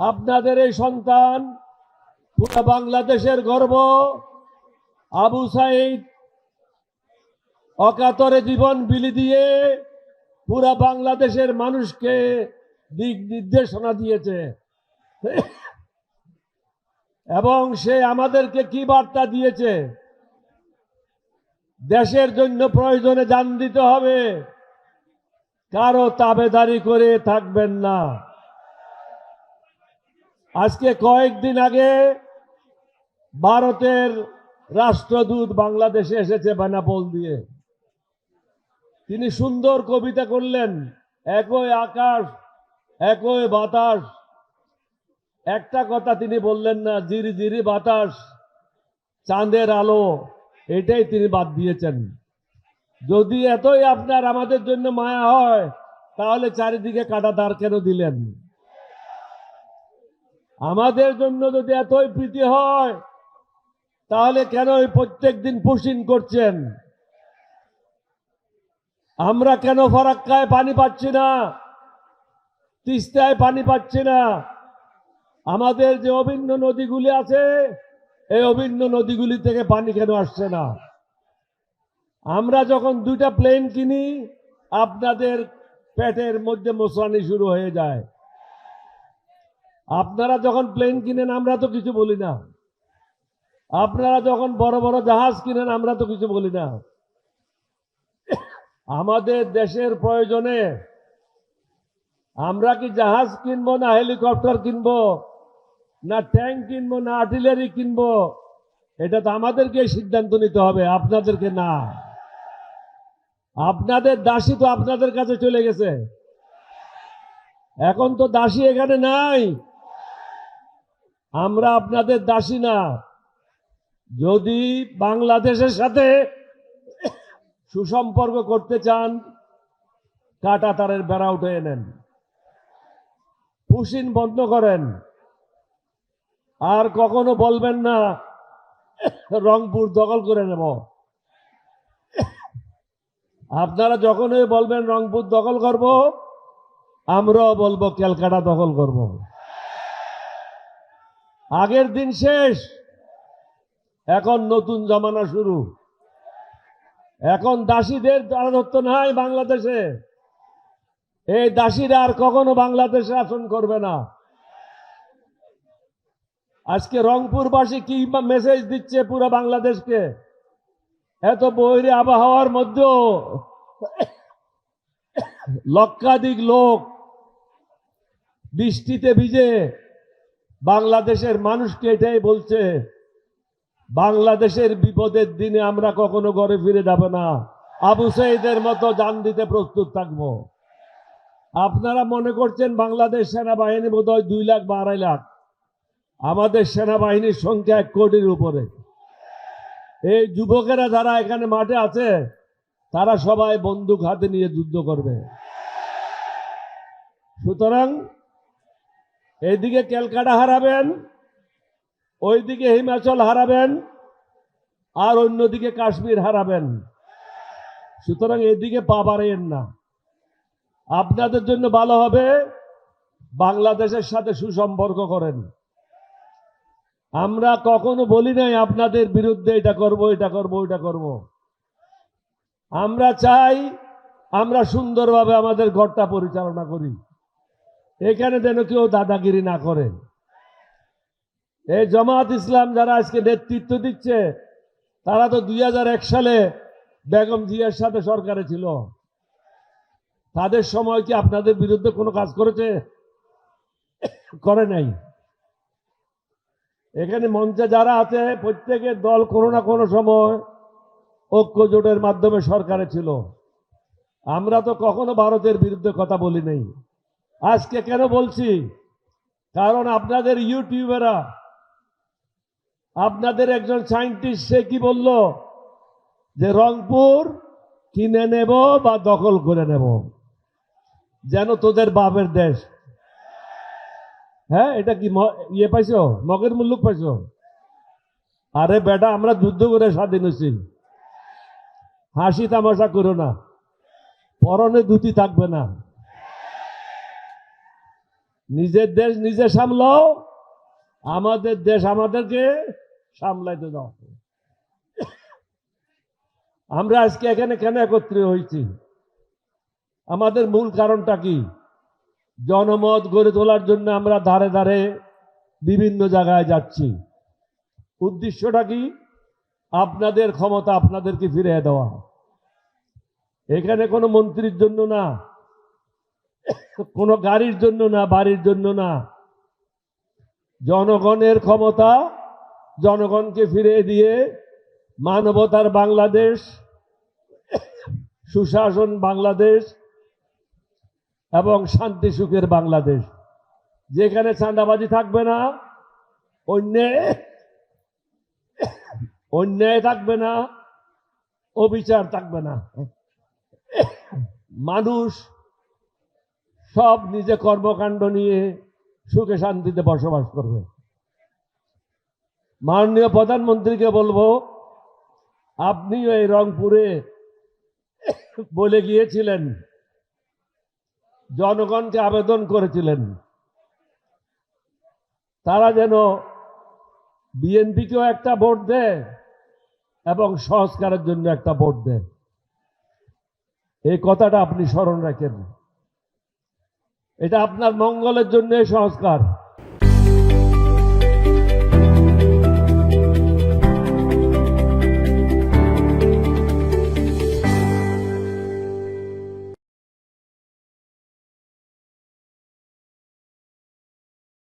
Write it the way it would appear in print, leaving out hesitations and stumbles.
আপনাদের এই সন্তান পুরো বাংলাদেশের গর্ব আবু সাইদ অকাতরে জীবন বিলি দিয়ে পুরা বাংলাদেশের মানুষকে দিক নির্দেশনা দিয়েছে এবং সে আমাদেরকে কি বার্তা দিয়েছে? দেশের জন্য প্রয়োজনে জান দিতে হবে, কারো তাবেদারি করে থাকবেন না। আজকে কয়েকদিন আগে ভারতের রাষ্ট্রদূত বাংলাদেশে এসেছে বেনাপোল দিয়ে। তিনি সুন্দর কবিতা করলেন, একই আকাশ একই বাতাস। একটা কথা তিনি বললেন না, জিরি জিরি বাতাস চাঁদের আলো, এটাই তিনি বাদ দিয়েছেন। যদি এতই আপনার আমাদের জন্য মায়া হয়, তাহলে চারিদিকে কাঁটাতার কেন দিলেন? আমাদের জন্য যদি এতই প্রীতি হয়, তাহলে কেন প্রত্যেক দিন পুশিং করছেন? আমরা কেন ফারাক্কায় পানি পাচ্ছি না, তিস্তায় পানি পাচ্ছি না? আমাদের যে অভিন্ন নদীগুলি আছে, এই অভিন্ন নদীগুলি থেকে পানি কেন আসছে না? আমরা যখন দুইটা প্লেন কিনি, আপনাদের পেটের মধ্যে মোচড়ানি শুরু হয়ে যায়। আপনারা যখন প্লেন কিনেন, আমরা তো কিছু বলি না। আপনারা যখন বড় বড় জাহাজ কিনেন, আমরা তো কিছু বলি না। আমাদের দেশের প্রয়োজনে আমরা কি জাহাজ কিনবো, না হেলিকপ্টার কিনবো, না ট্যাঙ্ক কিনবো, না আর্টিলারি কিনবো? এটা তো আমাদেরকে সিদ্ধান্ত নিতে হবে, আপনাদেরকে না। আপনাদের দাসী তো আপনাদের কাছে চলে গেছে, এখন তো দাসী এখানে নাই। আমরা আপনাদের দাসী না। যদি বাংলাদেশের সাথে সুসম্পর্ক করতে চান, কাঁটাতারের বেড়া উঠে নেন, পুশিন বন্ধ করেন। আর কখনো বলবেন না রংপুর দখল করে নেব। আপনারা যখনই বলবেন রংপুর দখল করব, আমরাও বলবো ক্যালকাটা দখল করব। আগের দিন শেষ, এখন নতুন জমানা শুরু। এখন দাসীদের রাজত্ব নাই বাংলাদেশে। এই দাসীরা আর কখনো বাংলাদেশে শাসন করবে না। আজকে রংপুরবাসী কি মেসেজ দিচ্ছে পুরো বাংলাদেশকে? এত বৈরী আবহাওয়ার মধ্যেও লক্ষাধিক লোক বৃষ্টিতে ভিজে বাংলাদেশের মানুষকে এটাই বলছে, বাংলাদেশের বিপদের দিনে আমরা কখনো ঘরে ফিরে যাব না, আবু সাইদের মতো জান দিতে প্রস্তুত থাকব। আপনারা মনে করছেন বাংলাদেশ সেনাবাহিনী বোধহয় 2 লাখ বা 2.5 লাখ। আমাদের সেনাবাহিনীর সংখ্যা 1 কোটির উপরে। এই যুবকেরা যারা এখানে মাঠে আছে, তারা সবাই বন্দুক হাতে নিয়ে যুদ্ধ করবে। সুতরাং এইদিকে ক্যালকাটা হারাবেন, ওইদিকে হিমাচল হারাবেন, আর অন্যদিকে কাশ্মীর হারাবেন। সুতরাং এদিকে পা বাড়াইয়েন না। আপনাদের জন্য ভালো হবে বাংলাদেশের সাথে সুসম্পর্ক করেন। আমরা কখনো বলি নাই আপনাদের বিরুদ্ধে এটা করব, এটা করব, ওইটা করব। আমরা চাই আমরা সুন্দরভাবে আমাদের ঘরটা পরিচালনা করি, এখানে যেন কেউ দাদাগিরি না করে। এই জামাত ইসলাম যারা আজকে নেতৃত্ব দিচ্ছে, তারা তো 2001 সালে বেগম জিয়ার সাথে সরকারে ছিল। তাদের সময় কি আপনাদের বিরুদ্ধে কোনো কাজ করেছে? করে নাই। এখানে মঞ্চে যারা আছে, প্রত্যেকের দল কোনো না কোনো সময় ঐক্য জোটের মাধ্যমে সরকারে ছিল। আমরা তো কখনো ভারতের বিরুদ্ধে কথা বলি নাই। আজকে কেন বলছি? কারণ আপনাদের ইউটিউবেরা, আপনাদের একজন সায়েন্টিস্ট, সে কি বলল যে রংপুর কিনে নেব বা দখল করে নেব, যেন তোদের বাপের দেশ। হ্যাঁ, এটা কি ইয়ে পাইছো, মগের মুল্লুক পাইছো? আরে বেটা, আমরা যুদ্ধ করে স্বাধীন হয়েছি। হাসি তামাশা করো না, পরনে ধুতি থাকবে না। নিজের দেশ নিজে সামলাও, আমাদের দেশ আমাদেরকে সামলাইতে দাও। আমরা আজকে এখানে কেন একত্রিত হয়েছি? আমাদের মূল কারণটা কি? জনমত গড়ে তোলার জন্য আমরা ধারে ধারে বিভিন্ন জায়গায় যাচ্ছি। উদ্দেশ্যটা কি? আপনাদের ক্ষমতা আপনাদেরকে ফিরিয়ে দেওয়া। এখানে কোনো মন্ত্রীর জন্য না, কোনো গাড়ির জন্য না, বাড়ির জন্য না। জনগণের ক্ষমতা জনগণকে ফিরিয়ে দিয়ে মানবতার বাংলাদেশ, সুশাসন বাংলাদেশ এবং শান্তি সুখের বাংলাদেশ, যেখানে চাঁদাবাজি থাকবে না, অন্যায় থাকবে না, অবিচার থাকবে না। মানুষ সব নিজে কর্মকাণ্ড নিয়ে সুখে শান্তিতে বসবাস করবে। মাননীয় প্রধানমন্ত্রীকে বলবো, আপনিও এই রংপুরে বলে গিয়েছিলেন, জনগণকে আবেদন করেছিলেন তারা যেন বিএনপিকেও একটা ভোট দেয় এবং সংস্কারের জন্য একটা ভোট দেয়। এই কথাটা আপনি স্মরণ রাখেন। এটা আপনার মঙ্গলের জন্য সংস্কার।